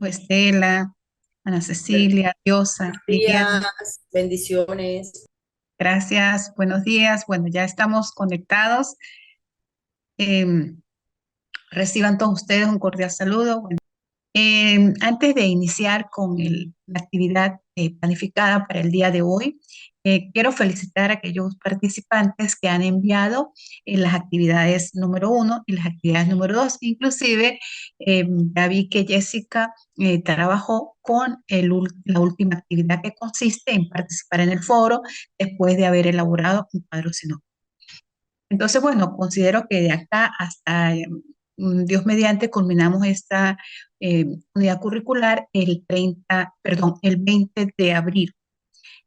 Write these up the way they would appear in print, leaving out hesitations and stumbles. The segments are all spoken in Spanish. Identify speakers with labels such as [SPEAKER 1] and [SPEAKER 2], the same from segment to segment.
[SPEAKER 1] Estela, Ana Cecilia, Diosa, Liliana,
[SPEAKER 2] Días, bendiciones.
[SPEAKER 1] gracias, buenos días. Bueno, ya estamos conectados. Em, Reciban todos ustedes un cordial saludo. Bueno, antes de iniciar con la actividad planificada para el día de hoy, quiero felicitar a aquellos participantes que han enviado las actividades número uno y las actividades número dos. Inclusive, ya vi que Jessica trabajó con la última actividad que consiste en participar en el foro después de haber elaborado un cuadro sinóptico. Entonces, bueno, considero que de acá hasta Dios mediante culminamos esta eh, unidad curricular el 30, perdón, el 20 de abril,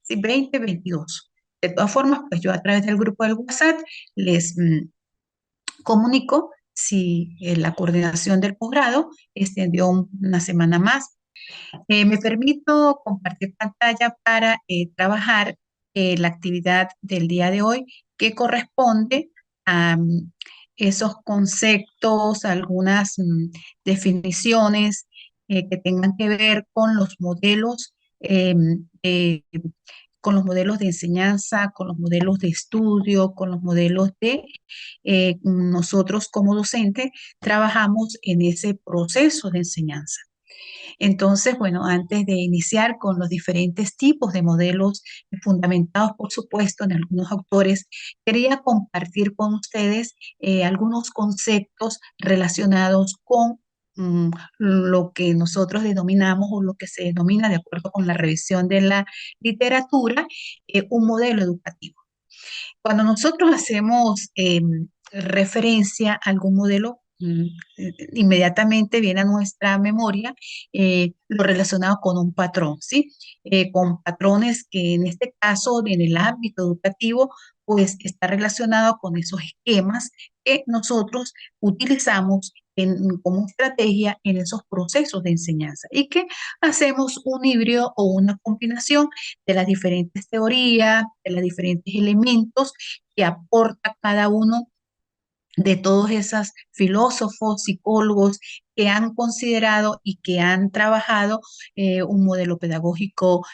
[SPEAKER 1] sí, 2022. De todas formas, pues yo a través del grupo del WhatsApp les comunico si la coordinación del posgrado extendió una semana más. Me permito compartir pantalla para trabajar la actividad del día de hoy que corresponde a esos conceptos, algunas definiciones que tengan que ver con los modelos, eh, con los modelos de enseñanza, con los modelos de estudio, con los modelos de nosotros como docentes trabajamos en ese proceso de enseñanza. Entonces, bueno, antes de iniciar con los diferentes tipos de modelos fundamentados, por supuesto, en algunos autores, quería compartir con ustedes algunos conceptos relacionados con lo que nosotros denominamos o lo que se denomina, de acuerdo con la revisión de la literatura, un modelo educativo. Cuando nosotros hacemos referencia a algún modelo, inmediatamente viene a nuestra memoria lo relacionado con un patrón, ¿sí? Con patrones que en este caso, en el ámbito educativo, pues está relacionado con esos esquemas que nosotros utilizamos como estrategia en esos procesos de enseñanza y que hacemos un híbrido o una combinación de las diferentes teorías, de los diferentes elementos que aporta cada uno de todos esos filósofos, psicólogos que han considerado y que han trabajado un modelo pedagógico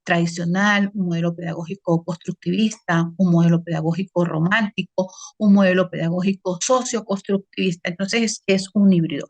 [SPEAKER 1] tradicional, un modelo pedagógico constructivista, un modelo pedagógico romántico, un modelo pedagógico socioconstructivista. Entonces es un híbrido.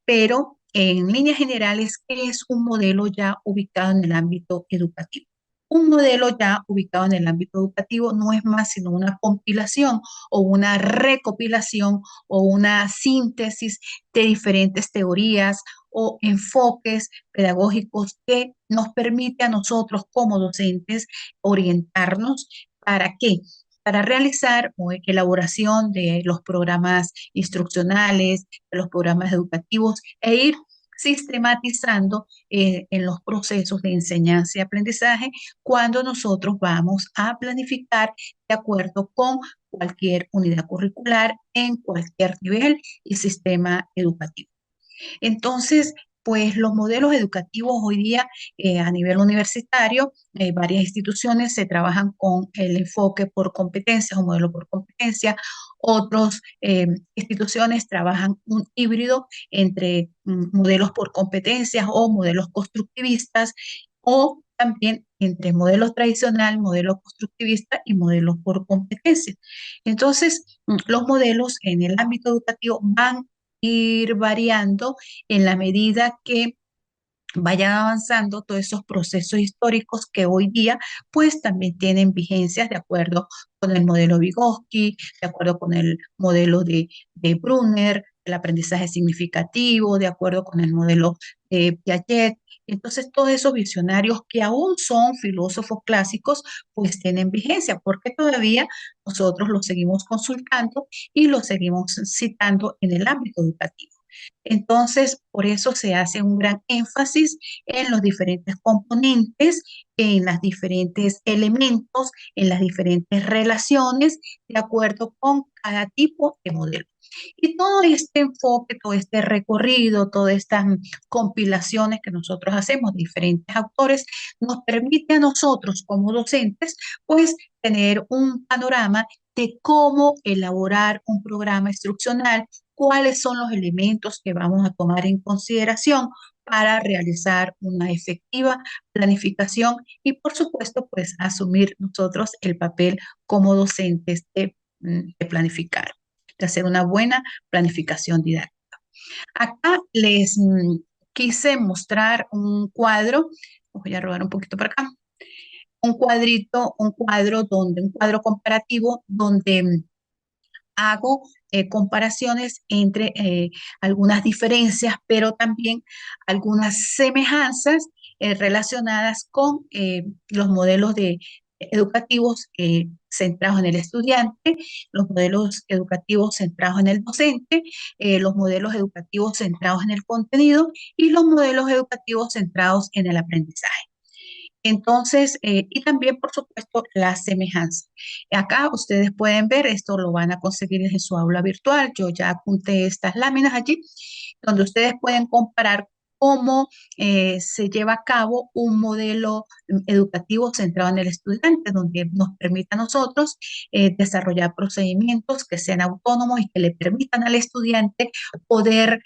[SPEAKER 1] Pero en líneas generales, ¿qué es un modelo ya ubicado en el ámbito educativo? Un modelo ya ubicado en el ámbito educativo no es más sino una compilación o una recopilación o una síntesis de diferentes teorías o enfoques pedagógicos que nos permite a nosotros como docentes orientarnos. ¿Para qué? Para realizar elaboración de los programas instruccionales, de los programas educativos e ir sistematizando en los procesos de enseñanza y aprendizaje cuando nosotros vamos a planificar de acuerdo con cualquier unidad curricular en cualquier nivel y sistema educativo. Entonces, pues los modelos educativos hoy día a nivel universitario, varias instituciones se trabajan con el enfoque por competencias o modelo por competencia, otras instituciones trabajan un híbrido entre modelos por competencias o modelos constructivistas o también entre modelos tradicional, modelo constructivista y modelos por competencia. Entonces, los modelos en el ámbito educativo van ir variando en la medida que vayan avanzando todos esos procesos históricos que hoy día pues también tienen vigencias de acuerdo con el modelo Vygotsky, de acuerdo con el modelo de Brunner, el aprendizaje significativo, de acuerdo con el modelo de Piaget. Entonces, todos esos visionarios que aún son filósofos clásicos, pues tienen vigencia, porque todavía nosotros los seguimos consultando y los seguimos citando en el ámbito educativo. Entonces, por eso se hace un gran énfasis en los diferentes componentes, en los diferentes elementos, en las diferentes relaciones, de acuerdo con cada tipo de modelo. Y todo este enfoque, todo este recorrido, todas estas compilaciones que nosotros hacemos de diferentes autores, nos permite a nosotros como docentes, pues, tener un panorama de cómo elaborar un programa instruccional, cuáles son los elementos que vamos a tomar en consideración para realizar una efectiva planificación y, por supuesto, pues asumir nosotros el papel como docentes de planificar, de hacer una buena planificación didáctica. Acá les quise mostrar un cuadro, voy a robar un poquito para acá, un cuadro comparativo donde hago comparaciones entre algunas diferencias, pero también algunas semejanzas relacionadas con los modelos educativos centrados en el estudiante, los modelos educativos centrados en el docente, los modelos educativos centrados en el contenido y los modelos educativos centrados en el aprendizaje. Entonces, y también, por supuesto, la semejanza. Acá ustedes pueden ver, esto lo van a conseguir en su aula virtual. Yo ya apunté estas láminas allí, donde ustedes pueden comparar cómo se lleva a cabo un modelo educativo centrado en el estudiante, donde nos permita a nosotros desarrollar procedimientos que sean autónomos y que le permitan al estudiante poder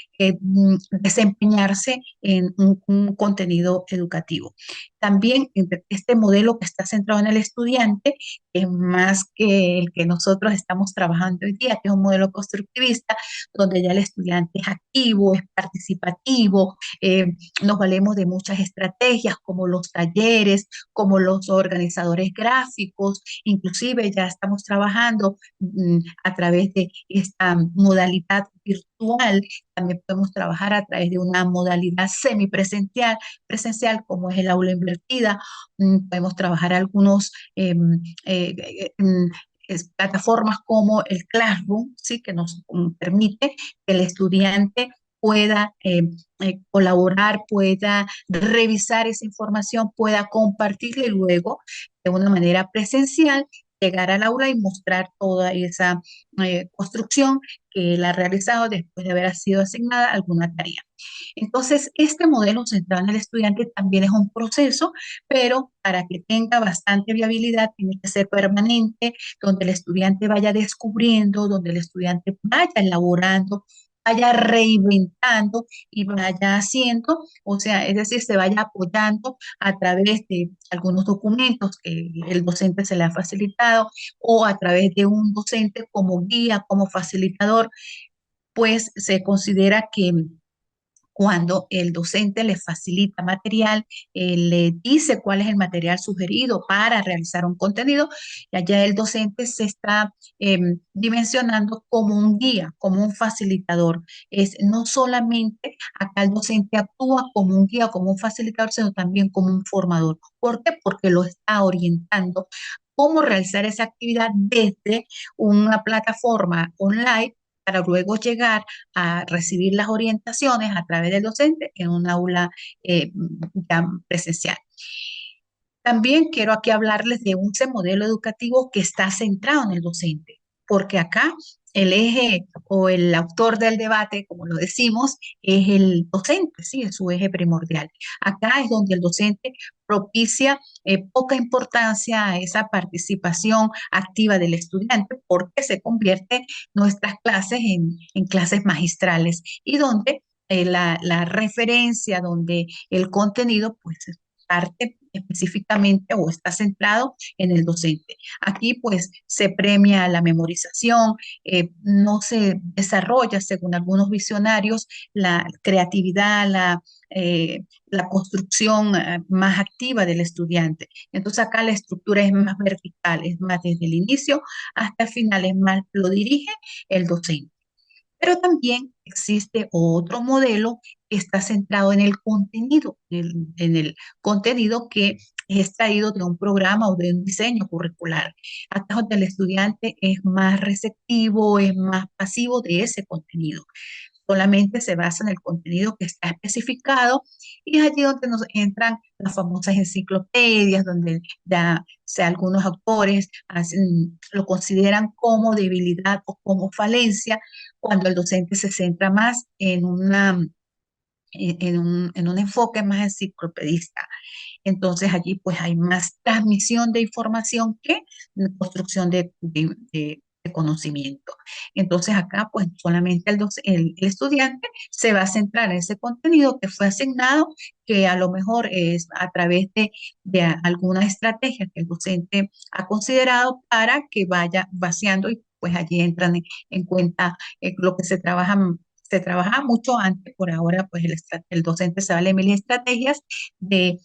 [SPEAKER 1] desempeñarse en un contenido educativo. También este modelo que está centrado en el estudiante es más que el que nosotros estamos trabajando hoy día, que es un modelo constructivista, donde ya el estudiante es activo, es participativo, nos valemos de muchas estrategias como los talleres, como los organizadores gráficos, inclusive ya estamos trabajando a través de esta modalidad virtual, también podemos trabajar a través de una modalidad presencial como es el aula invertida. Podemos trabajar algunos plataformas como el Classroom, ¿sí? Que nos permite que el estudiante pueda colaborar, pueda revisar esa información, pueda compartirla y luego de una manera presencial llegar al aula y mostrar toda esa construcción que él ha realizado después de haber sido asignada alguna tarea. Entonces, este modelo centrado en el estudiante también es un proceso, pero para que tenga bastante viabilidad tiene que ser permanente, donde el estudiante vaya descubriendo, donde el estudiante vaya elaborando, vaya reinventando y vaya haciendo, o sea, es decir, se vaya apoyando a través de algunos documentos que el docente se le ha facilitado o a través de un docente como guía, como facilitador, pues se considera que cuando el docente le facilita material, le dice cuál es el material sugerido para realizar un contenido, y allá el docente se está dimensionando como un guía, como un facilitador. Es no solamente acá el docente actúa como un guía, como un facilitador, sino también como un formador. ¿Por qué? Porque lo está orientando cómo realizar esa actividad desde una plataforma online para luego llegar a recibir las orientaciones a través del docente en un aula ya presencial. También quiero aquí hablarles de un modelo educativo que está centrado en el docente, porque acá el eje o el autor del debate, como lo decimos, es el docente, sí, es su eje primordial. Acá es donde el docente propicia poca importancia a esa participación activa del estudiante, porque se convierte nuestras clases en clases magistrales y donde la referencia, donde el contenido, pues parte específicamente o está centrado en el docente. Aquí pues se premia la memorización, no se desarrolla, según algunos visionarios, la creatividad, la construcción más activa del estudiante. Entonces acá la estructura es más vertical, es más desde el inicio hasta el final, es más, lo dirige el docente. Pero también existe otro modelo que está centrado en el contenido, en el contenido que es extraído de un programa o de un diseño curricular. Acá donde el estudiante es más receptivo, es más pasivo de ese contenido. Solamente se basa en el contenido que está especificado y es allí donde nos entran las famosas enciclopedias, donde ya sea, algunos autores lo consideran como debilidad o como falencia cuando el docente se centra más en un enfoque más enciclopedista. Entonces allí pues hay más transmisión de información que construcción de de conocimiento. Entonces acá pues solamente el estudiante se va a centrar en ese contenido que fue asignado, que a lo mejor es a través de alguna estrategia que el docente ha considerado para que vaya vaciando y pues allí entran en cuenta lo que se trabaja mucho antes, por ahora pues el docente se vale de mil estrategias de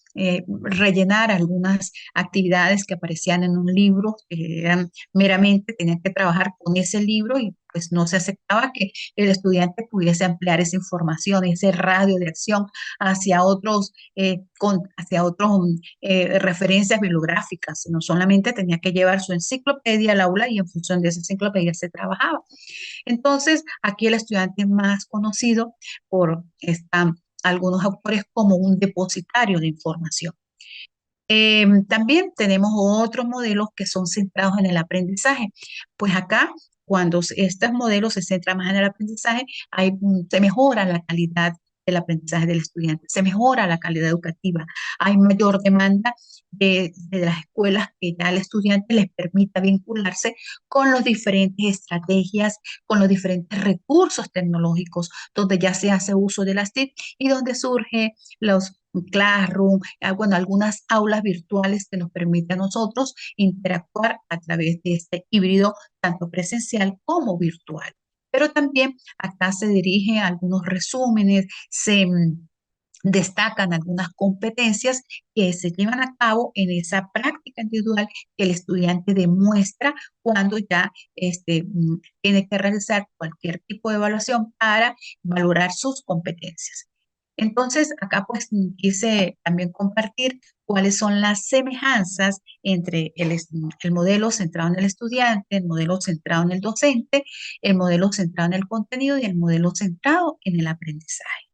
[SPEAKER 1] rellenar algunas actividades que aparecían en un libro, que eran meramente, tenían que trabajar con ese libro y pues no se aceptaba que el estudiante pudiese ampliar esa información, ese radio de acción hacia otros referencias bibliográficas, sino solamente tenía que llevar su enciclopedia al aula y en función de esa enciclopedia se trabajaba. Entonces, aquí el estudiante es más conocido por algunos autores como un depositario de información. También tenemos otros modelos que son centrados en el aprendizaje. Pues acá, cuando estos modelos se centran más en el aprendizaje, se mejora la calidad del aprendizaje del estudiante, se mejora la calidad educativa, hay mayor demanda de las escuelas que ya al estudiante les permita vincularse con las diferentes estrategias, con los diferentes recursos tecnológicos, donde ya se hace uso de las TIC y donde surge los Classroom, bueno, algunas aulas virtuales que nos permiten a nosotros interactuar a través de este híbrido, tanto presencial como virtual. Pero también acá se dirige a algunos resúmenes, destacan algunas competencias que se llevan a cabo en esa práctica individual que el estudiante demuestra cuando ya tiene que realizar cualquier tipo de evaluación para valorar sus competencias. Entonces, acá pues quise también compartir cuáles son las semejanzas entre el modelo centrado en el estudiante, el modelo centrado en el docente, el modelo centrado en el contenido y el modelo centrado en el aprendizaje.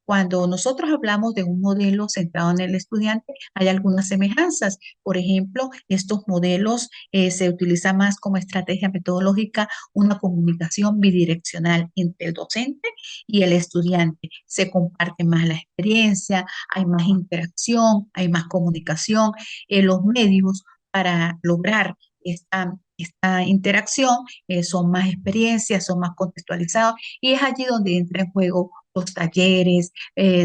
[SPEAKER 1] Cuando nosotros hablamos de un modelo centrado en el estudiante, hay algunas semejanzas. Por ejemplo, estos modelos se utilizan más como estrategia metodológica una comunicación bidireccional entre el docente y el estudiante. Se comparte más la experiencia, hay más interacción, hay más comunicación. Los medios para lograr esta interacción son más experiencias, son más contextualizados y es allí donde entra en juego los talleres,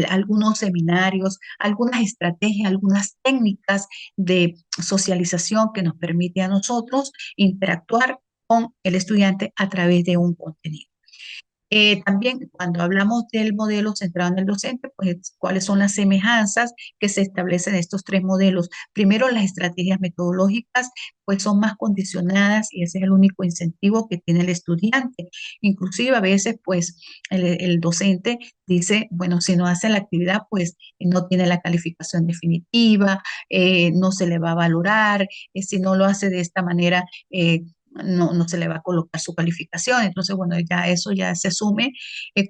[SPEAKER 1] algunos seminarios, algunas estrategias, algunas técnicas de socialización que nos permite a nosotros interactuar con el estudiante a través de un contenido. También cuando hablamos del modelo centrado en el docente, pues cuáles son las semejanzas que se establecen en estos tres modelos. Primero, las estrategias metodológicas, pues son más condicionadas y ese es el único incentivo que tiene el estudiante. Inclusive a veces, pues el docente dice, bueno, si no hace la actividad, pues no tiene la calificación definitiva, no se le va a valorar, si no lo hace de esta manera, no se le va a colocar su calificación. Entonces, bueno, ya eso ya se asume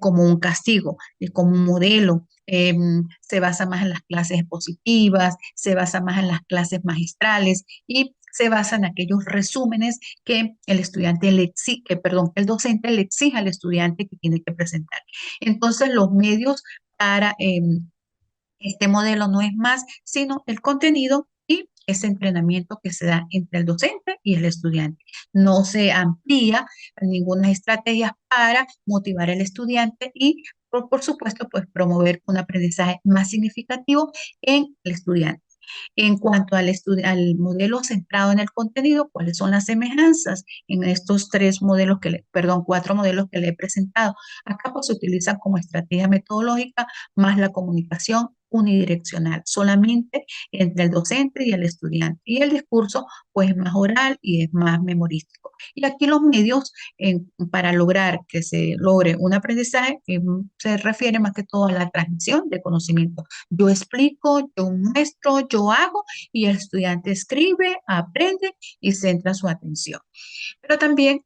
[SPEAKER 1] como un castigo, como un modelo. Se basa más en las clases expositivas, se basa más en las clases magistrales y se basa en aquellos resúmenes que el estudiante le exige, perdón, que el docente le exige al estudiante que tiene que presentar. Entonces, los medios para este modelo no es más sino el contenido y ese entrenamiento que se da entre el docente y el estudiante. No se amplía ninguna estrategia para motivar al estudiante y, por supuesto, pues promover un aprendizaje más significativo en el estudiante. En cuanto al modelo centrado en el contenido, ¿cuáles son las semejanzas en estos cuatro modelos que le he presentado? Acá pues se utilizan como estrategia metodológica más la comunicación unidireccional, solamente entre el docente y el estudiante. Y el discurso pues es más oral y es más memorístico. Y aquí los medios para lograr que se logre un aprendizaje se refiere más que todo a la transmisión de conocimiento. Yo explico, yo muestro, yo hago y el estudiante escribe, aprende y centra su atención. Pero también,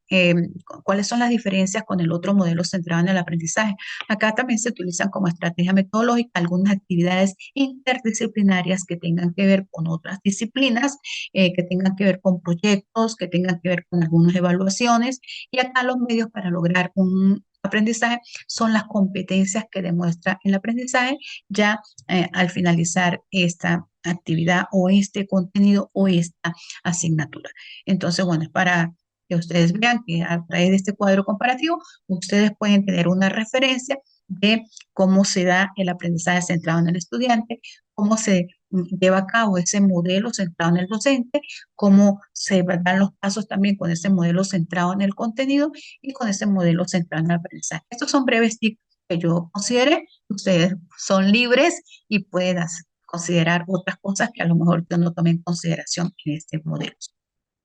[SPEAKER 1] ¿cuáles son las diferencias con el otro modelo centrado en el aprendizaje? Acá también se utilizan como estrategia metodológica algunas actividades interdisciplinarias que tengan que ver con otras disciplinas, que tengan que ver con proyectos, que tengan que ver con algunas evaluaciones. Y acá los medios para lograr un aprendizaje son las competencias que demuestra el aprendizaje ya al finalizar esta actividad o este contenido o esta asignatura. Entonces, bueno, es para que ustedes vean que a través de este cuadro comparativo, ustedes pueden tener una referencia de cómo se da el aprendizaje centrado en el estudiante, cómo se lleva a cabo ese modelo centrado en el docente, cómo se dan los pasos también con ese modelo centrado en el contenido y con ese modelo centrado en el aprendizaje. Estos son breves tips que yo consideré. Ustedes son libres y pueden considerar otras cosas que a lo mejor yo no tomé en consideración en este modelo.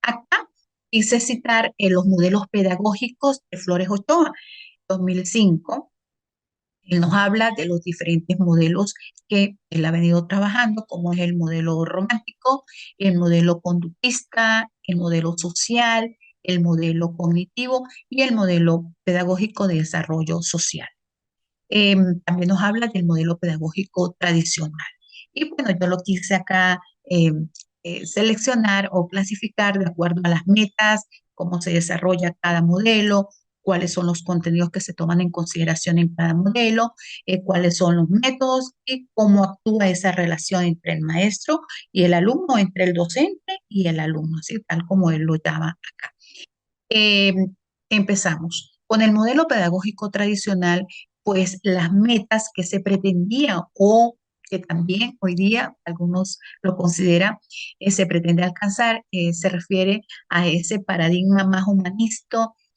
[SPEAKER 1] Acá quise citar los modelos pedagógicos de Flores Ochoa, 2005. Él nos habla de los diferentes modelos que él ha venido trabajando, como es el modelo romántico, el modelo conductista, el modelo social, el modelo cognitivo y el modelo pedagógico de desarrollo social. También nos habla del modelo pedagógico tradicional. Y bueno, yo lo quise acá seleccionar o clasificar de acuerdo a las metas, cómo se desarrolla cada modelo, cuáles son los contenidos que se toman en consideración en cada modelo, cuáles son los métodos y cómo actúa esa relación entre el maestro y el alumno, entre el docente y el alumno, así tal como él lo llama acá. Eh, Empezamos. Con el modelo pedagógico tradicional, pues las metas que se pretendían o que también hoy día algunos lo consideran, se pretende alcanzar, se refiere a ese paradigma más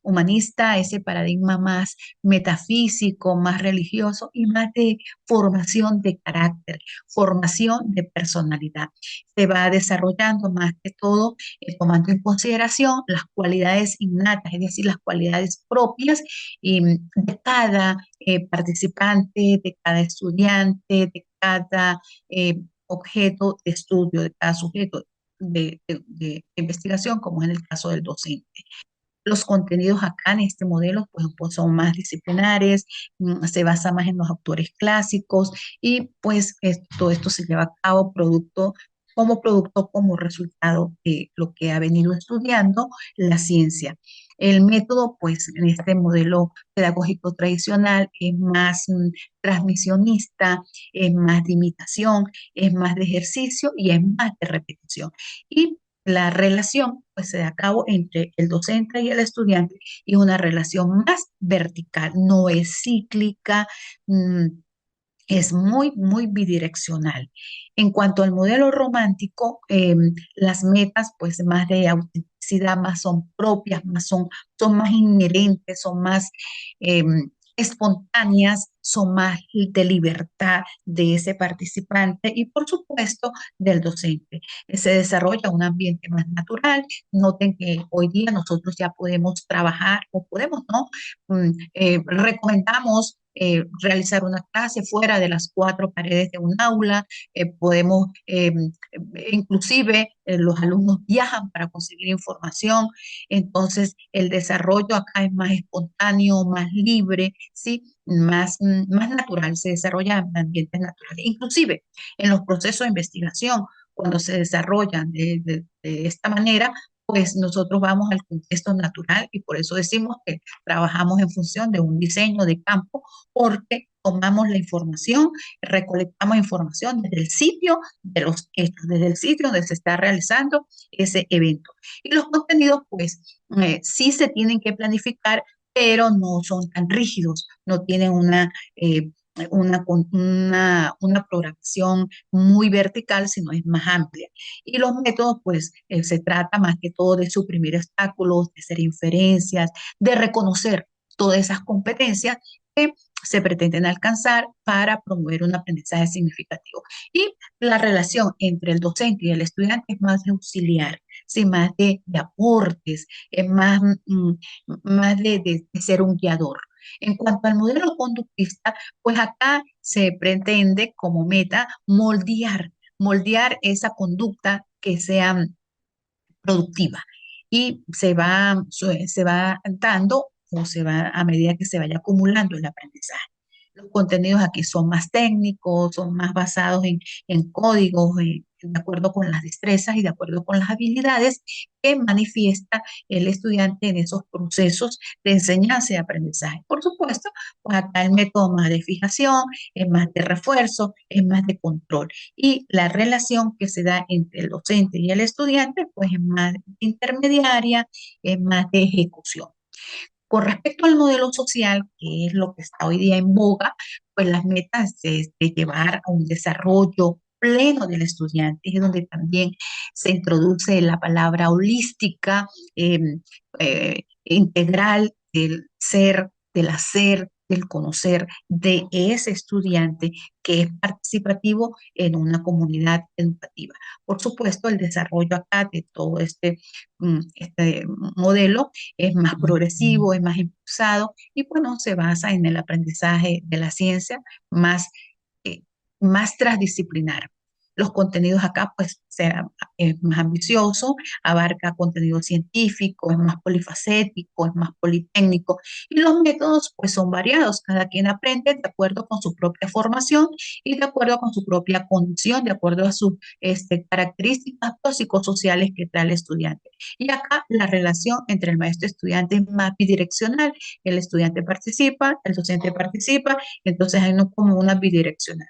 [SPEAKER 1] humanista, ese paradigma más metafísico, más religioso y más de formación de carácter, formación de personalidad. Se va desarrollando más que todo tomando en consideración las cualidades innatas, es decir, las cualidades propias de cada participante, de cada estudiante, de cada objeto de estudio, de cada sujeto de investigación, como es en el caso del docente. Los contenidos acá en este modelo pues son más disciplinares, se basa más en los autores clásicos y pues todo esto se lleva a cabo producto, como resultado de lo que ha venido estudiando la ciencia. El método, pues en este modelo pedagógico tradicional es más transmisionista, es más de imitación, es más de ejercicio y es más de repetición. Y la relación pues, se da a cabo entre el docente y el estudiante y es una relación más vertical, no es cíclica, mm, es muy, muy bidireccional. En cuanto al modelo romántico, las metas, pues más de autenticidad, más son propias, son más inherentes, son más eh, espontáneas, son más de libertad de ese participante y, por supuesto, del docente. Se desarrolla un ambiente más natural. Noten que hoy día nosotros ya podemos trabajar, o podemos, ¿no? Recomendamos realizar una clase fuera de las cuatro paredes de un aula, podemos, inclusive los alumnos viajan para conseguir información, entonces el desarrollo acá es más espontáneo, más libre, ¿sí? Más natural, se desarrolla en ambientes naturales, inclusive en los procesos de investigación, cuando se desarrollan de esta manera, pues nosotros vamos al contexto natural y por eso decimos que trabajamos en función de un diseño de campo porque tomamos la información, recolectamos información desde el sitio de los hechos, desde el sitio donde se está realizando ese evento. Y los contenidos, pues, sí se tienen que planificar, pero no son tan rígidos, no tienen una programación muy vertical, sino es más amplia. Y los métodos, pues, se trata más que todo de suprimir obstáculos, de hacer inferencias, de reconocer todas esas competencias que se pretenden alcanzar para promover un aprendizaje significativo. Y la relación entre el docente y el estudiante es más de auxiliar, sí, más de aportes, es más de ser un guiador. En cuanto al modelo conductista, pues acá se pretende como meta moldear esa conducta que sea productiva y se va dando o se va a medida que se vaya acumulando el aprendizaje. Los contenidos aquí son más técnicos, son más basados en códigos, de acuerdo con las destrezas y de acuerdo con las habilidades que manifiesta el estudiante en esos procesos de enseñanza y aprendizaje. Por supuesto, pues acá el método más de fijación, es más de refuerzo, es más de control. Y la relación que se da entre el docente y el estudiante, pues es más intermediaria, es más de ejecución. Con respecto al modelo social, que es lo que está hoy día en boga, pues las metas es de llevar a un desarrollo pleno del estudiante, es donde también se introduce la palabra holística, eh, integral del ser, del hacer, del conocer de ese estudiante que es participativo en una comunidad educativa. Por supuesto, el desarrollo acá de todo este modelo es más progresivo, es más impulsado y bueno, se basa en el aprendizaje de la ciencia más, eh, más transdisciplinar. Los contenidos acá pues es más ambicioso, abarca contenido científico, es más polifacético, es más politécnico y los métodos pues son variados, cada quien aprende de acuerdo con su propia formación y de acuerdo con su propia condición, de acuerdo a sus características psicosociales que trae el estudiante. Y acá la relación entre el maestro y estudiante es más bidireccional. El estudiante participa, el docente participa, entonces hay como una bidireccional.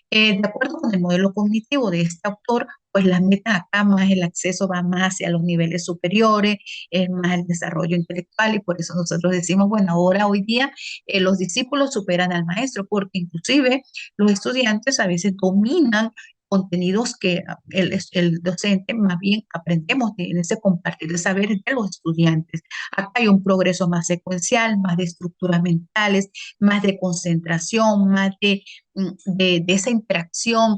[SPEAKER 1] De acuerdo con el modelo cognitivo de este autor, pues las metas acá más el acceso va más hacia los niveles superiores, es más el desarrollo intelectual y por eso nosotros decimos, bueno, ahora hoy día los discípulos superan al maestro porque inclusive los estudiantes a veces dominan contenidos que el docente más bien aprendemos en ese compartir de saberes de los estudiantes. Acá hay un progreso más secuencial, más de estructuras mentales, más de concentración, más de esa interacción,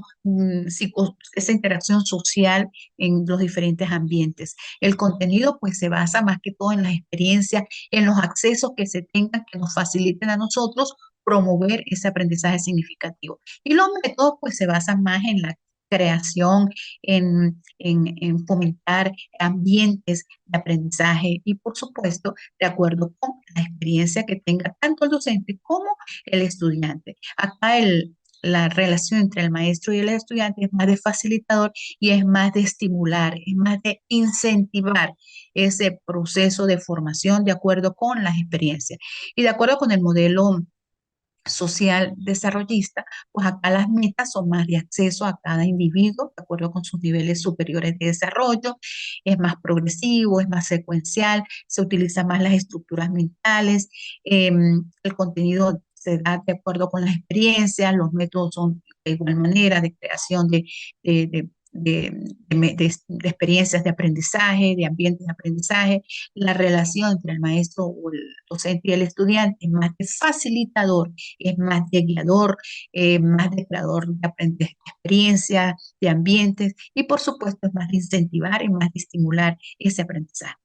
[SPEAKER 1] esa interacción social en los diferentes ambientes. El contenido pues se basa más que todo en las experiencias, en los accesos que se tengan que nos faciliten a nosotros promover ese aprendizaje significativo. Y los métodos pues se basan más en la creación, en fomentar ambientes de aprendizaje y por supuesto de acuerdo con la experiencia que tenga tanto el docente como el estudiante. Acá la relación entre el maestro y el estudiante es más de facilitador y es más de estimular, es más de incentivar ese proceso de formación de acuerdo con las experiencias. Y de acuerdo con el modelo social desarrollista, pues acá las metas son más de acceso a cada individuo, de acuerdo con sus niveles superiores de desarrollo, es más progresivo, es más secuencial, se utilizan más las estructuras mentales, el contenido se da de acuerdo con las experiencias, los métodos son de igual manera de creación de, de de experiencias de aprendizaje, de ambientes de aprendizaje, la relación entre el maestro o el docente y el estudiante es más de facilitador, es más de guiador, más de creador de experiencias, de ambientes y por supuesto es más de incentivar y más de estimular ese aprendizaje.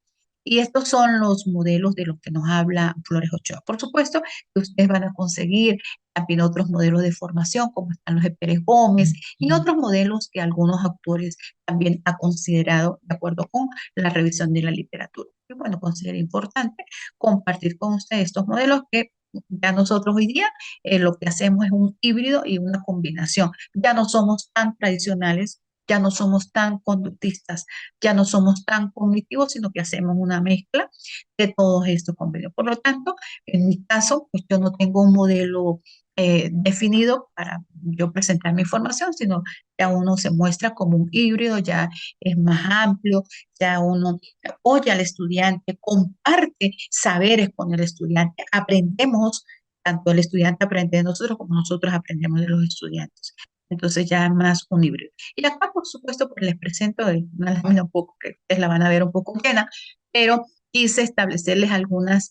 [SPEAKER 1] Y estos son los modelos de los que nos habla Flores Ochoa. Por supuesto que ustedes van a conseguir también otros modelos de formación, como están los de Pérez Gómez y otros modelos que algunos autores también han considerado de acuerdo con la revisión de la literatura. Y bueno, considero importante compartir con ustedes estos modelos que ya nosotros hoy día lo que hacemos es un híbrido y una combinación. Ya no somos tan tradicionales, ya no somos tan conductistas, ya no somos tan cognitivos, sino que hacemos una mezcla de todos estos convenios. Por lo tanto, en mi caso, pues yo no tengo un modelo definido para yo presentar mi información, sino ya uno se muestra como un híbrido, ya es más amplio, ya uno apoya al estudiante, comparte saberes con el estudiante, aprendemos, tanto el estudiante aprende de nosotros como nosotros aprendemos de los estudiantes. Entonces ya es más un híbrido. Y acá, por supuesto, pues les presento una lámina un poco, que ustedes la van a ver un poco llena, pero quise establecerles algunos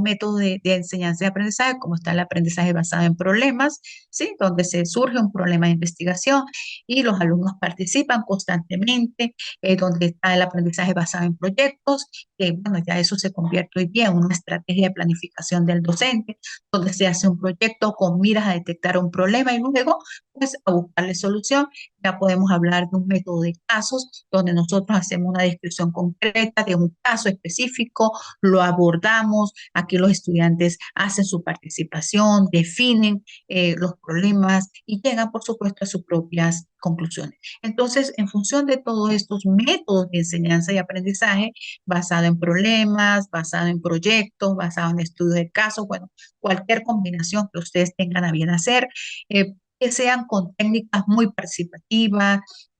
[SPEAKER 1] métodos de enseñanza y aprendizaje, como está el aprendizaje basado en problemas, ¿sí? Donde se surge un problema de investigación y los alumnos participan constantemente, donde está el aprendizaje basado en proyectos, que bueno, ya eso se convierte hoy día en una estrategia de planificación del docente, donde se hace un proyecto con miras a detectar un problema y luego pues a buscarle solución. Ya podemos hablar de un método de casos, donde nosotros hacemos una descripción concreta de un caso específico, lo abordamos preguntamos, aquí los estudiantes hacen su participación, definen los problemas y llegan, por supuesto, a sus propias conclusiones. Entonces, en función de todos estos métodos de enseñanza y aprendizaje, basado en problemas, basado en proyectos, basado en estudios de casos, bueno, cualquier combinación que ustedes tengan a bien hacer, que sean con técnicas muy participativas,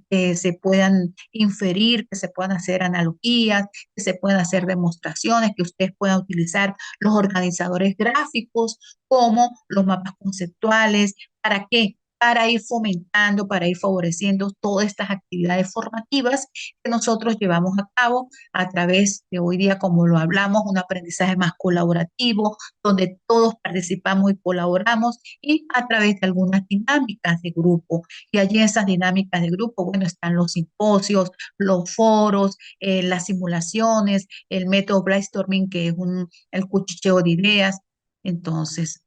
[SPEAKER 1] que se puedan inferir, que se puedan hacer analogías, que se puedan hacer demostraciones, que ustedes puedan utilizar los organizadores gráficos como los mapas conceptuales. ¿Para qué? Para ir fomentando, para ir favoreciendo todas estas actividades formativas que nosotros llevamos a cabo a través de hoy día, como lo hablamos, un aprendizaje más colaborativo, donde todos participamos y colaboramos, y a través de algunas dinámicas de grupo. Y allí en esas dinámicas de grupo, bueno, están los simposios, los foros, las simulaciones, el método brainstorming, que es el cuchicheo de ideas. Entonces,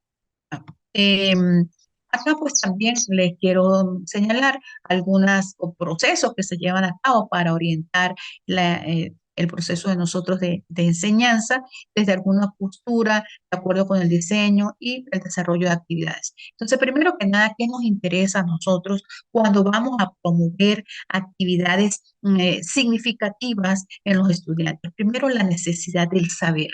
[SPEAKER 1] Em, acá pues también les quiero señalar algunos procesos que se llevan a cabo para orientar el proceso de nosotros de enseñanza desde alguna postura, de acuerdo con el diseño y el desarrollo de actividades. Entonces, primero que nada, ¿qué nos interesa a nosotros cuando vamos a promover actividades significativas en los estudiantes? Primero, la necesidad del saber.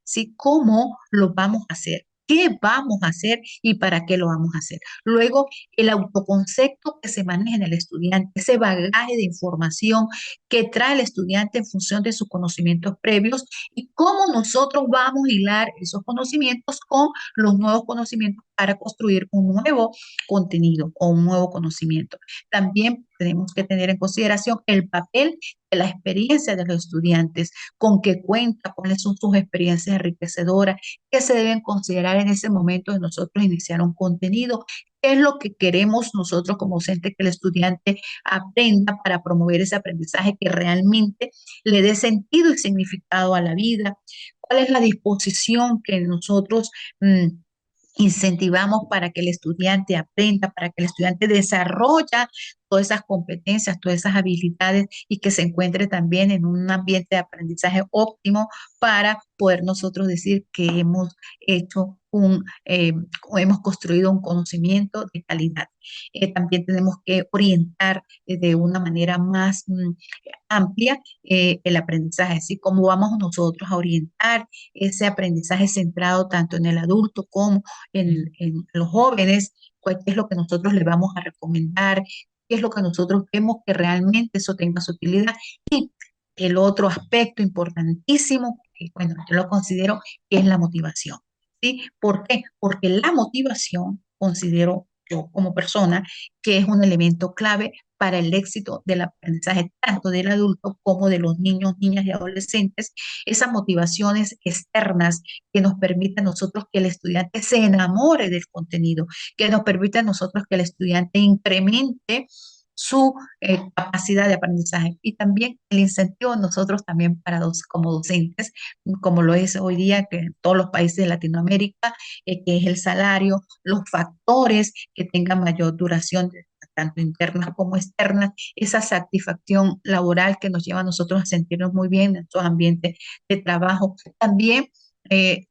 [SPEAKER 1] ¿Sí? ¿Cómo lo vamos a hacer? ¿Qué vamos a hacer y para qué lo vamos a hacer? Luego, el autoconcepto que se maneja en el estudiante, ese bagaje de información que trae el estudiante en función de sus conocimientos previos y cómo nosotros vamos a hilar esos conocimientos con los nuevos conocimientos para construir un nuevo contenido o un nuevo conocimiento. También tenemos que tener en consideración el papel de la experiencia de los estudiantes, con qué cuenta, cuáles son sus experiencias enriquecedoras, qué se deben considerar en ese momento de nosotros iniciar un contenido, qué es lo que queremos nosotros como docentes que el estudiante aprenda para promover ese aprendizaje que realmente le dé sentido y significado a la vida, cuál es la disposición que nosotros incentivamos para que el estudiante aprenda, para que el estudiante desarrolle todas esas competencias, todas esas habilidades y que se encuentre también en un ambiente de aprendizaje óptimo para poder nosotros decir que hemos hecho o hemos construido un conocimiento de calidad. También tenemos que orientar de una manera más amplia el aprendizaje, así como vamos nosotros a orientar ese aprendizaje centrado tanto en el adulto como en los jóvenes, qué es lo que nosotros les vamos a recomendar, qué es lo que nosotros vemos que realmente eso tenga su utilidad. Y el otro aspecto importantísimo, que bueno, yo lo considero, que es la motivación. ¿Sí? ¿Por qué? Porque la motivación, considero yo como persona, que es un elemento clave para el éxito del aprendizaje tanto del adulto como de los niños, niñas y adolescentes, esas motivaciones externas que nos permiten a nosotros que el estudiante se enamore del contenido, que nos permite a nosotros que el estudiante incremente su capacidad de aprendizaje y también el incentivo de nosotros también para como docentes, como lo es hoy día que en todos los países de Latinoamérica, que es el salario, los factores que tengan mayor duración, tanto internas como externas, esa satisfacción laboral que nos lleva a nosotros a sentirnos muy bien en nuestros ambientes de trabajo. También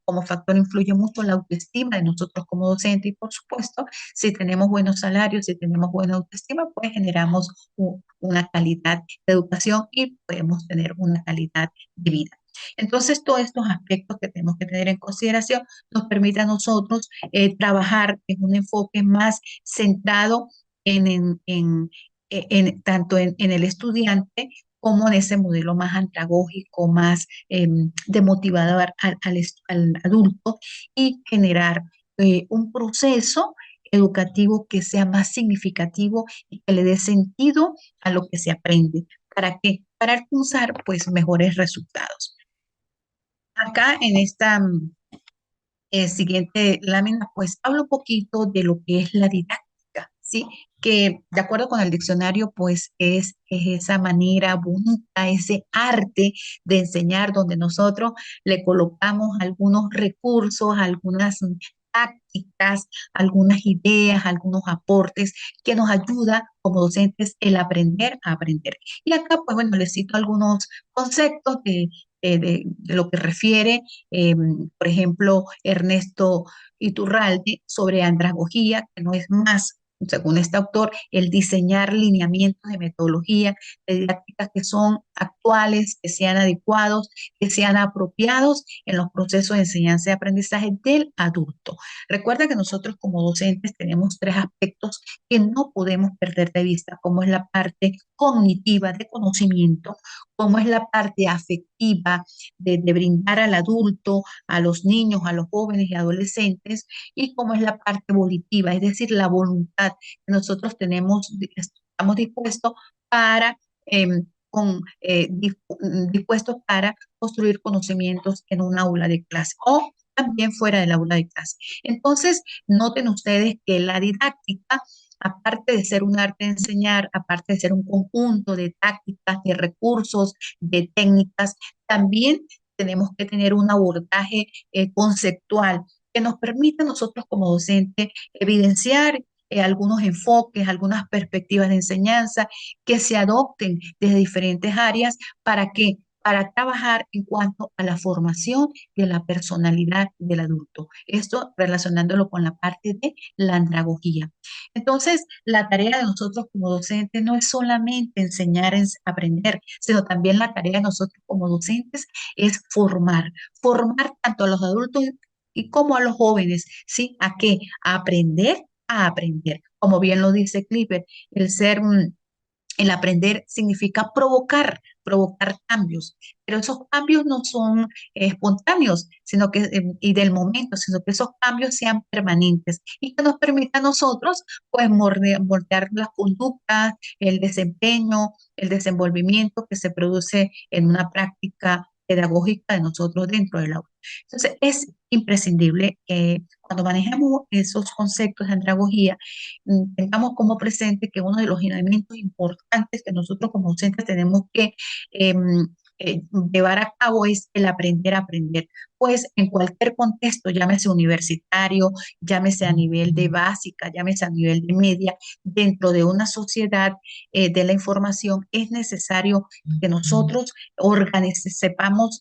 [SPEAKER 1] como factor influye mucho la autoestima de nosotros como docentes y por supuesto, si tenemos buenos salarios, si tenemos buena autoestima, pues generamos una calidad de educación y podemos tener una calidad de vida. Entonces, todos estos aspectos que tenemos que tener en consideración nos permiten a nosotros trabajar en un enfoque más centrado tanto en el estudiante como en ese modelo más andragógico, más de motivador al adulto y generar un proceso educativo que sea más significativo y que le dé sentido a lo que se aprende. ¿Para qué? Para alcanzar pues mejores resultados. Acá en esta siguiente lámina, pues hablo un poquito de lo que es la didáctica, ¿sí? Que de acuerdo con el diccionario, pues es esa manera bonita, ese arte de enseñar donde nosotros le colocamos algunos recursos, algunas tácticas, algunas ideas, algunos aportes que nos ayuda como docentes el aprender a aprender. Y acá, pues bueno, les cito algunos conceptos de lo que refiere, por ejemplo, Ernesto Iturralde sobre andragogía, que no es más, según este autor, el diseñar lineamientos de metodología, de didácticas que son actuales, que sean adecuados, que sean apropiados en los procesos de enseñanza y aprendizaje del adulto. Recuerda que nosotros como docentes tenemos tres aspectos que no podemos perder de vista, como es la parte cognitiva de conocimiento, como es la parte afectiva de brindar al adulto, a los niños, a los jóvenes y adolescentes, y como es la parte volitiva, es decir, la voluntad que nosotros tenemos, estamos dispuestos para, dispuestos para construir conocimientos en un aula de clase o también fuera del aula de clase. Entonces, noten ustedes que la didáctica, aparte de ser un arte de enseñar, aparte de ser un conjunto de tácticas, de recursos, de técnicas, también tenemos que tener un abordaje conceptual que nos permita a nosotros como docentes evidenciar algunos enfoques, algunas perspectivas de enseñanza que se adopten desde diferentes áreas para que para trabajar en cuanto a la formación de la personalidad del adulto. Esto relacionándolo con la parte de la andragogía. Entonces, la tarea de nosotros como docentes no es solamente enseñar, aprender, sino también la tarea de nosotros como docentes es formar, formar tanto a los adultos y como a los jóvenes, ¿sí? ¿A qué? A aprender, a aprender. Como bien lo dice Clipper, el ser el aprender significa provocar, provocar cambios, pero esos cambios no son espontáneos, sino que, y del momento, sino que esos cambios sean permanentes y que nos permita a nosotros, pues, moldear las conductas, el desempeño, el desenvolvimiento que se produce en una práctica pedagógica de nosotros dentro del aula. Entonces, es imprescindible que cuando manejemos esos conceptos de andragogía, tengamos como presente que uno de los lineamientos importantes que nosotros como docentes tenemos que eh, llevar a cabo es el aprender a aprender. Pues en cualquier contexto, llámese universitario, llámese a nivel de básica, llámese a nivel de media, dentro de una sociedad de la información, es necesario que nosotros sepamos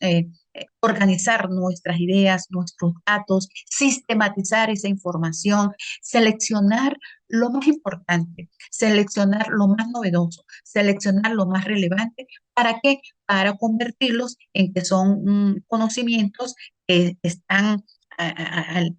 [SPEAKER 1] organizar nuestras ideas, nuestros datos, sistematizar esa información, seleccionar lo más importante, seleccionar lo más novedoso, seleccionar lo más relevante. ¿Para qué? Para convertirlos en que son conocimientos que están al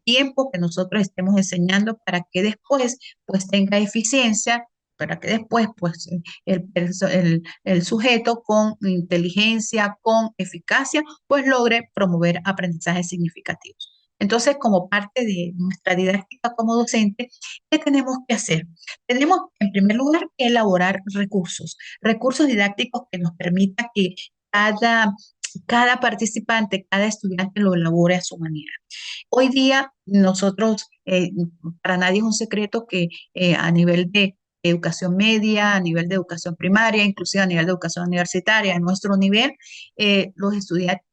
[SPEAKER 1] tiempo que nosotros estemos enseñando para que después pues tenga eficiencia, para que después pues el sujeto con inteligencia, con eficacia, pues logre promover aprendizajes significativos. Entonces, como parte de nuestra didáctica como docente, ¿qué tenemos que hacer? Tenemos, en primer lugar, que elaborar recursos, recursos didácticos que nos permitan que cada, cada participante, cada estudiante lo elabore a su manera. Hoy día, nosotros, para nadie es un secreto que a nivel de educación media, a nivel de educación primaria, inclusive a nivel de educación universitaria, a nuestro nivel, los estudiantes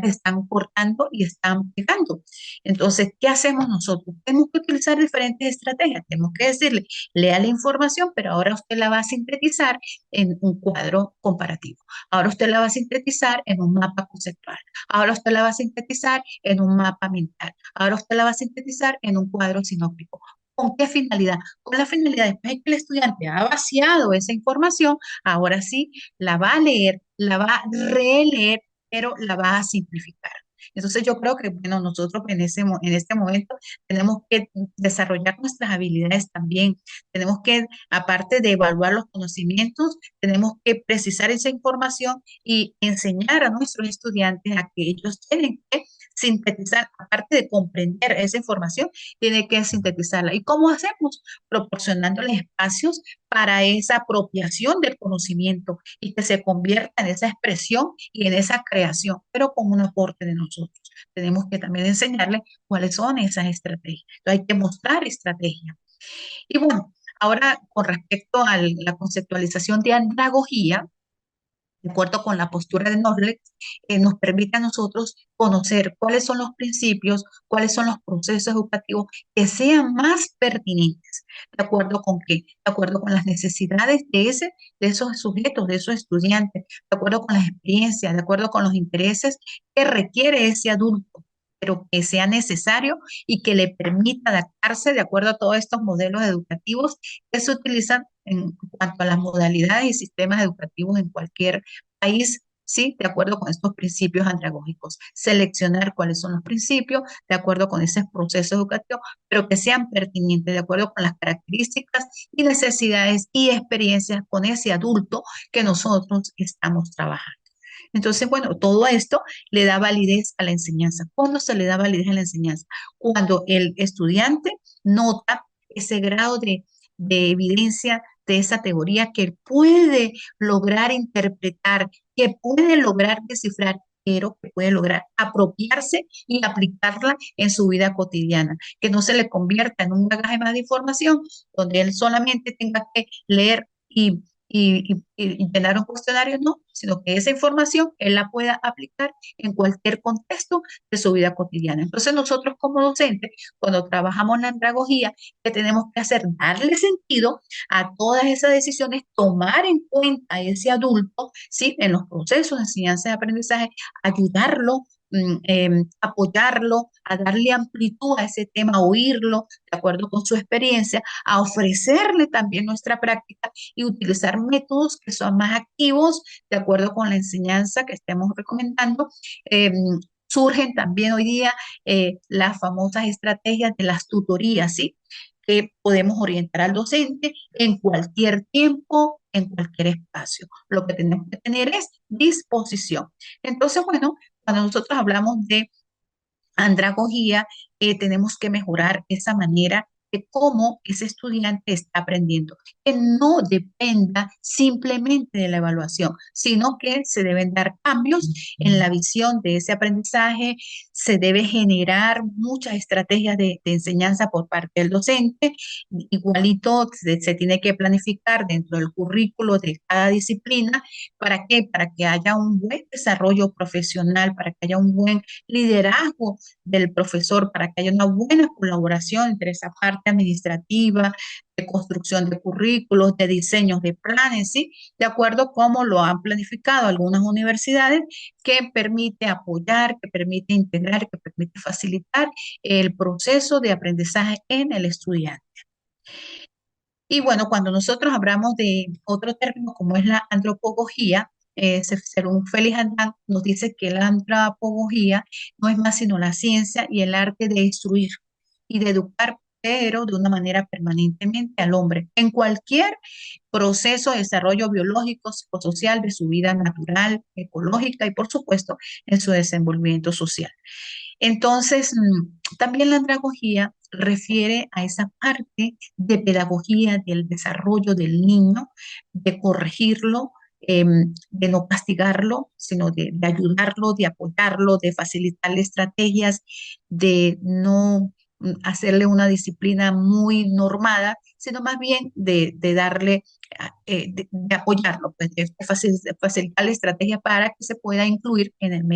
[SPEAKER 1] están cortando y están pegando. Entonces, ¿qué hacemos nosotros? Tenemos que utilizar diferentes estrategias. Tenemos que decirle, lea la información, pero ahora usted la va a sintetizar en un cuadro comparativo. Ahora usted la va a sintetizar en un mapa conceptual. Ahora usted la va a sintetizar en un mapa mental. Ahora usted la va a sintetizar en un cuadro sinóptico. ¿Con qué finalidad? Con la finalidad, después de que el estudiante ha vaciado esa información, ahora sí la va a leer, la va a releer, pero la va a simplificar. Entonces yo creo que, bueno, nosotros en este momento tenemos que desarrollar nuestras habilidades también. Tenemos que, aparte de evaluar los conocimientos, tenemos que precisar esa información y enseñar a nuestros estudiantes a que ellos tienen que sintetizar, aparte de comprender esa información, tienen que sintetizarla. ¿Y cómo hacemos? Proporcionándoles espacios para esa apropiación del conocimiento y que se convierta en esa expresión y en esa creación, pero con un aporte de nosotros. Tenemos que también enseñarles cuáles son esas estrategias. Entonces hay que mostrar estrategias. Y bueno, ahora con respecto a la conceptualización de andragogía, de acuerdo con la postura de Norlex, nos permite a nosotros conocer cuáles son los principios, cuáles son los procesos educativos que sean más pertinentes, de acuerdo con qué, de acuerdo con las necesidades de esos sujetos, de esos estudiantes, de acuerdo con las experiencias, de acuerdo con los intereses que requiere ese adulto, pero que sea necesario y que le permita adaptarse de acuerdo a todos estos modelos educativos que se utilizan en cuanto a las modalidades y sistemas educativos en cualquier país, sí, de acuerdo con estos principios andragógicos. Seleccionar cuáles son los principios, de acuerdo con ese proceso educativo, pero que sean pertinentes, de acuerdo con las características y necesidades y experiencias con ese adulto que nosotros estamos trabajando. Entonces, bueno, todo esto le da validez a la enseñanza. ¿Cuándo se le da validez a la enseñanza? Cuando el estudiante nota ese grado de evidencia de esa teoría que puede lograr interpretar, que puede lograr descifrar, pero que puede lograr apropiarse y aplicarla en su vida cotidiana, que no se le convierta en un bagaje más de información donde él solamente tenga que leer y llenar un cuestionario, no, sino que esa información él la pueda aplicar en cualquier contexto de su vida cotidiana. Entonces nosotros como docentes, cuando trabajamos la andragogía, ¿qué tenemos que hacer? Darle sentido a todas esas decisiones, tomar en cuenta a ese adulto, ¿sí? En los procesos de enseñanza y aprendizaje, ayudarlo, apoyarlo, a darle amplitud a ese tema, a oírlo de acuerdo con su experiencia, a ofrecerle también nuestra práctica y utilizar métodos que son más activos de acuerdo con la enseñanza que estemos recomendando. Eh, Surgen también hoy día las famosas estrategias de las tutorías, ¿sí? Que podemos orientar al docente en cualquier tiempo, en cualquier espacio. Lo que tenemos que tener es disposición. Entonces, bueno, cuando nosotros hablamos de andragogía, tenemos que mejorar esa manera de cómo ese estudiante está aprendiendo, que no dependa simplemente de la evaluación, sino que se deben dar cambios en la visión de ese aprendizaje, se debe generar muchas estrategias de enseñanza por parte del docente, igualito se tiene que planificar dentro del currículo de cada disciplina. ¿Para qué? Para que haya un buen desarrollo profesional, para que haya un buen liderazgo del profesor, para que haya una buena colaboración entre esa parte administrativa, de construcción de currículos, de diseños de planes, ¿sí? De acuerdo como lo han planificado algunas universidades, que permite apoyar, que permite integrar, que permite facilitar el proceso de aprendizaje en el estudiante. Y bueno, cuando nosotros hablamos de otro término como es la antropología, según Félix Andán, nos dice que la antropología no es más sino la ciencia y el arte de instruir y de educar, pero de una manera permanentemente al hombre, en cualquier proceso de desarrollo biológico, psicosocial de su vida natural, ecológica y, por supuesto, en su desenvolvimiento social. Entonces, también la andragogía refiere a esa parte de pedagogía del desarrollo del niño, de corregirlo, de no castigarlo, sino de ayudarlo, de apoyarlo, de facilitarle estrategias, de no hacerle una disciplina muy normada, sino más bien de darle, de apoyarlo, pues, de facilitarle estrategias para que se pueda incluir en un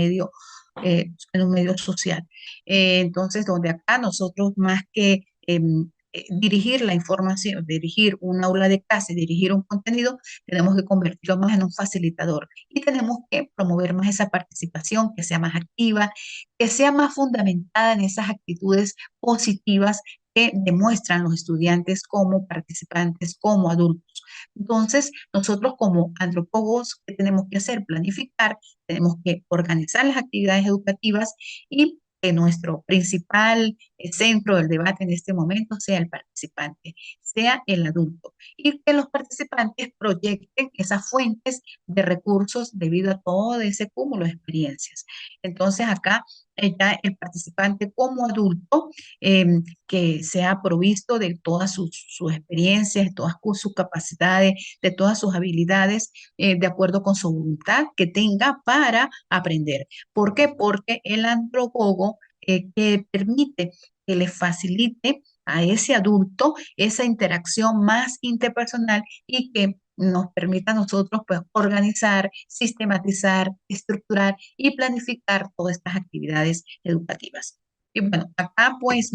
[SPEAKER 1] medio social. Entonces, donde acá nosotros más que dirigir la información, dirigir un aula de clase, dirigir un contenido, tenemos que convertirlo más en un facilitador y tenemos que promover más esa participación, que sea más activa, que sea más fundamentada en esas actitudes positivas que demuestran los estudiantes como participantes, como adultos. Entonces, nosotros como antropólogos, ¿qué tenemos que hacer? Planificar, tenemos que organizar las actividades educativas y que nuestro principal centro del debate en este momento sea el participante, sea el adulto, y que los participantes proyecten esas fuentes de recursos debido a todo ese cúmulo de experiencias. Entonces, acá ya el participante como adulto eh, que sea provisto de todas sus experiencias, de todas sus capacidades, de todas sus habilidades, de acuerdo con su voluntad que tenga para aprender. ¿Por qué? Porque el antropólogo que permite que le facilite a ese adulto esa interacción más interpersonal y que nos permita a nosotros pues organizar, sistematizar, estructurar y planificar todas estas actividades educativas. Y bueno, acá pues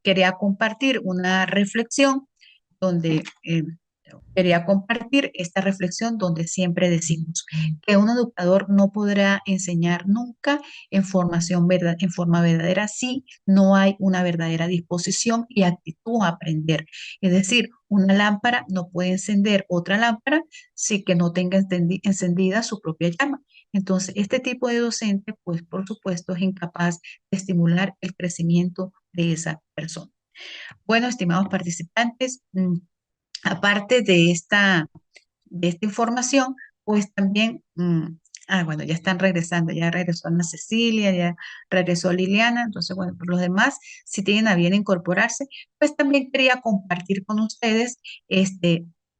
[SPEAKER 1] quería compartir una reflexión donde quería compartir esta reflexión donde siempre decimos que un educador no podrá enseñar nunca en forma verdadera si no hay una verdadera disposición y actitud a aprender. Es decir, una lámpara no puede encender otra lámpara si que no tenga encendida su propia llama. Entonces, este tipo de docente, pues por supuesto, es incapaz de estimular el crecimiento de esa persona. Bueno, estimados participantes, aparte de esta información, pues también, bueno, ya están regresando, ya regresó Ana Cecilia, ya regresó Liliana, entonces, bueno, por los demás, si tienen a bien incorporarse, pues también quería compartir con ustedes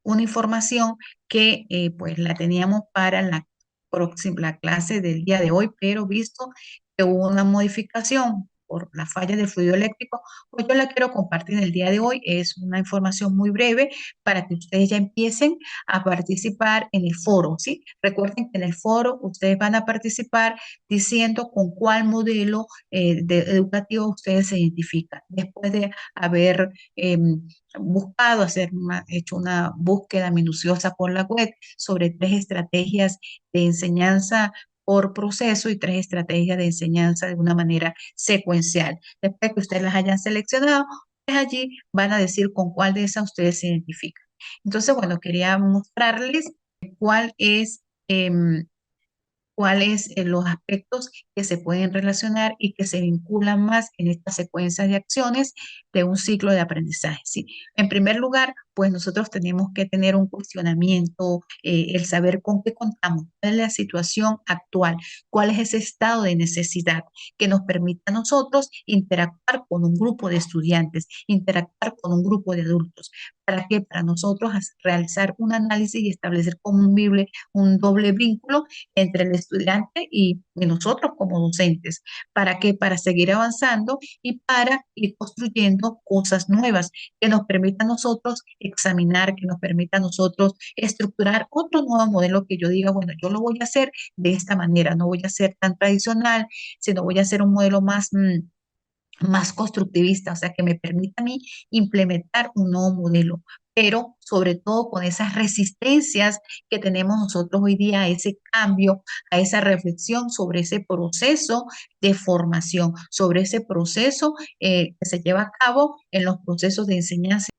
[SPEAKER 1] una información que pues la teníamos para la próxima la clase del día de hoy, pero visto que hubo una modificación por la falla del fluido eléctrico, pues yo la quiero compartir el día de hoy. Es una información muy breve para que ustedes ya empiecen a participar en el foro, ¿sí? Recuerden que en el foro ustedes van a participar diciendo con cuál modelo educativo ustedes se identifican. Después de haber buscado, hecho una búsqueda minuciosa por la web sobre 3 estrategias de enseñanza por proceso y 3 estrategias de enseñanza de una manera secuencial. Después que ustedes las hayan seleccionado, pues allí van a decir con cuál de esas ustedes se identifican. Entonces, bueno, quería mostrarles cuál es, cuáles los aspectos que se pueden relacionar y que se vinculan más en estas secuencias de acciones de un ciclo de aprendizaje, ¿sí? En primer lugar, pues nosotros tenemos que tener un cuestionamiento, el saber con qué contamos, cuál es la situación actual, cuál es ese estado de necesidad que nos permita a nosotros interactuar con un grupo de estudiantes, interactuar con un grupo de adultos. ¿Para qué? Para nosotros realizar un análisis y establecer como un doble vínculo entre el estudiante y nosotros como docentes. ¿Para qué? Para seguir avanzando y para ir construyendo cosas nuevas que nos permitan a nosotros examinar, que nos permita a nosotros estructurar otro nuevo modelo que yo diga, bueno, yo lo voy a hacer de esta manera, no voy a ser tan tradicional, sino voy a hacer un modelo más constructivista, o sea, que me permita a mí implementar un nuevo modelo, pero sobre todo con esas resistencias que tenemos nosotros hoy día a ese cambio, a esa reflexión sobre ese proceso de formación, sobre ese proceso que se lleva a cabo en los procesos de enseñanza.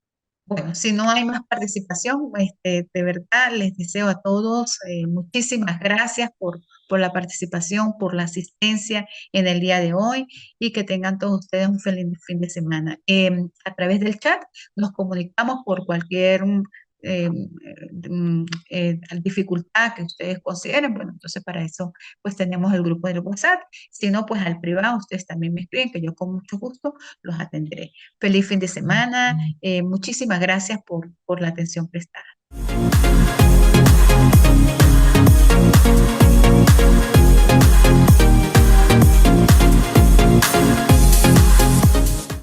[SPEAKER 1] Bueno, si no hay más participación, de verdad les deseo a todos muchísimas gracias por la participación, por la asistencia en el día de hoy y que tengan todos ustedes un feliz fin de semana. A través del chat nos comunicamos por cualquier eh, dificultad que ustedes consideren. Bueno, entonces para eso pues tenemos el grupo del WhatsApp. Si no, pues al privado ustedes también me escriben que yo con mucho gusto los atenderé. Feliz fin de semana. Muchísimas gracias por la atención prestada.